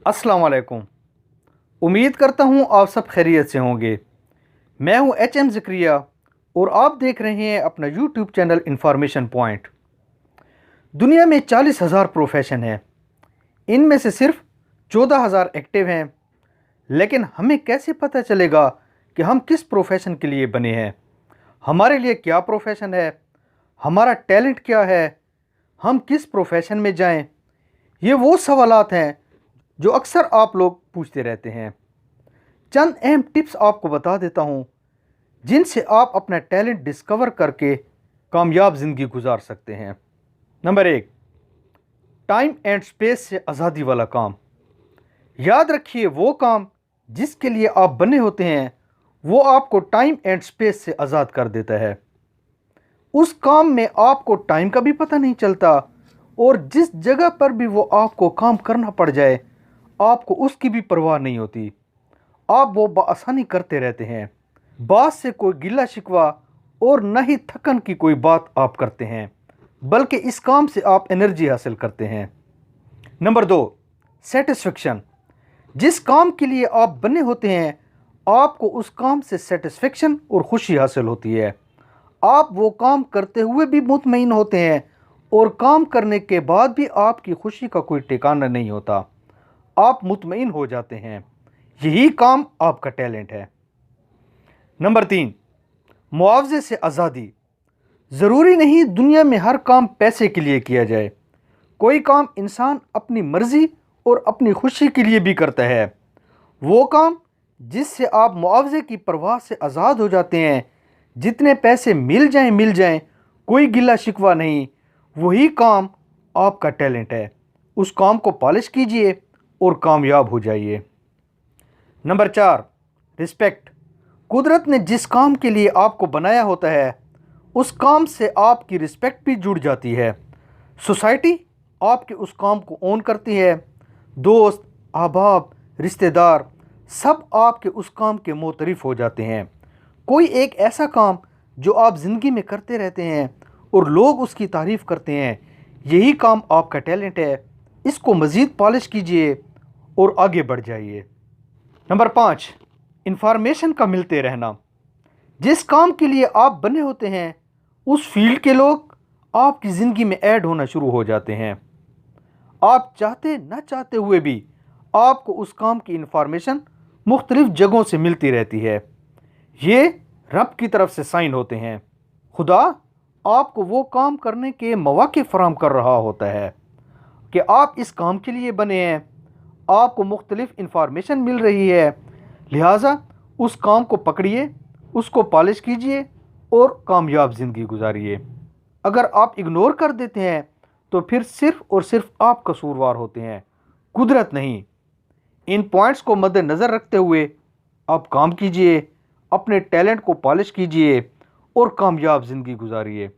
अस्सलाम वालेकुम। उम्मीद करता हूँ आप सब खैरियत से होंगे। मैं हूँ एच.एम. ज़करिया और आप देख रहे हैं अपना यूट्यूब चैनल इन्फॉर्मेशन पॉइंट। दुनिया में 40,000 प्रोफेशन हैं, इनमें से सिर्फ 14,000 एक्टिव हैं। लेकिन हमें कैसे पता चलेगा कि हम किस प्रोफेशन के लिए बने हैं? हमारे लिए क्या प्रोफेशन है? हमारा टैलेंट क्या है? हम किस प्रोफेशन में जाएं? ये वो सवालात हैं जो अक्सर आप लोग पूछते रहते हैं। चंद अहम टिप्स आपको बता देता हूँ जिनसे आप अपना टैलेंट डिस्कवर करके कामयाब ज़िंदगी गुजार सकते हैं। नंबर 1, टाइम एंड स्पेस से आज़ादी वाला काम। याद रखिए, वो काम जिसके लिए आप बने होते हैं वो आपको टाइम एंड स्पेस से आज़ाद कर देता है। उस काम में आपको टाइम का भी पता नहीं चलता और जिस जगह पर भी वो आपको काम करना पड़ जाए आपको उसकी भी परवाह नहीं होती। आप वो बआसानी करते रहते हैं। बात से कोई गिला शिकवा और न ही थकन की कोई बात आप करते हैं, बल्कि इस काम से आप एनर्जी हासिल करते हैं। Number 2, satisfaction. जिस काम के लिए आप बने होते हैं आपको उस काम से सेटिस्फेक्शन और खुशी हासिल होती है। आप वो काम करते हुए भी मुतमईन होते हैं और काम करने के बाद भी आपकी खुशी का कोई ठिकाना नहीं होता। आप मुतमईन हो जाते हैं। यही काम आपका टैलेंट है। नंबर 3, मुआवजे से आज़ादी। ज़रूरी नहीं दुनिया में हर काम पैसे के लिए किया जाए। कोई काम इंसान अपनी मर्ज़ी और अपनी खुशी के लिए भी करता है। वो काम जिससे आप मुआवजे की परवाह से आज़ाद हो जाते हैं, जितने पैसे मिल जाएं, कोई गिला शिकवा नहीं, वही काम आपका टैलेंट है। उस काम को पॉलिश कीजिए और कामयाब हो जाइए। Number 4, respect. कुदरत ने जिस काम के लिए आपको बनाया होता है उस काम से आपकी रिस्पेक्ट भी जुड़ जाती है। सोसाइटी आपके उस काम को ओन करती है। दोस्त, अहबाब, रिश्तेदार सब आपके उस काम के मोतरिफ हो जाते हैं। कोई एक ऐसा काम जो आप ज़िंदगी में करते रहते हैं और लोग उसकी तारीफ़ करते हैं, यही काम आपका टैलेंट है। इसको मज़ीद पॉलिश कीजिए और आगे बढ़ जाइए। नंबर 5, इंफॉर्मेशन का मिलते रहना। जिस काम के लिए आप बने होते हैं उस फील्ड के लोग आपकी ज़िंदगी में ऐड होना शुरू हो जाते हैं। आप चाहते न चाहते हुए भी आपको उस काम की इंफॉर्मेशन मुख्तलिफ जगहों से मिलती रहती है। ये रब की तरफ से साइन होते हैं। खुदा आपको वो काम करने के मौके फराहम कर रहा होता है कि आप इस काम के लिए बने हैं। आपको मुख्तलिफ इंफॉर्मेशन मिल रही है, लिहाजा उस काम को पकड़िए, उसको पॉलिश कीजिए और कामयाब ज़िंदगी गुजारिए। अगर आप इग्नोर कर देते हैं तो फिर सिर्फ़ और सिर्फ आप कसूरवार होते हैं, कुदरत नहीं। इन पॉइंट्स को मद्देनज़र रखते हुए आप काम कीजिए, अपने टैलेंट को पॉलिश कीजिए और कामयाब ज़िंदगी गुजारिए।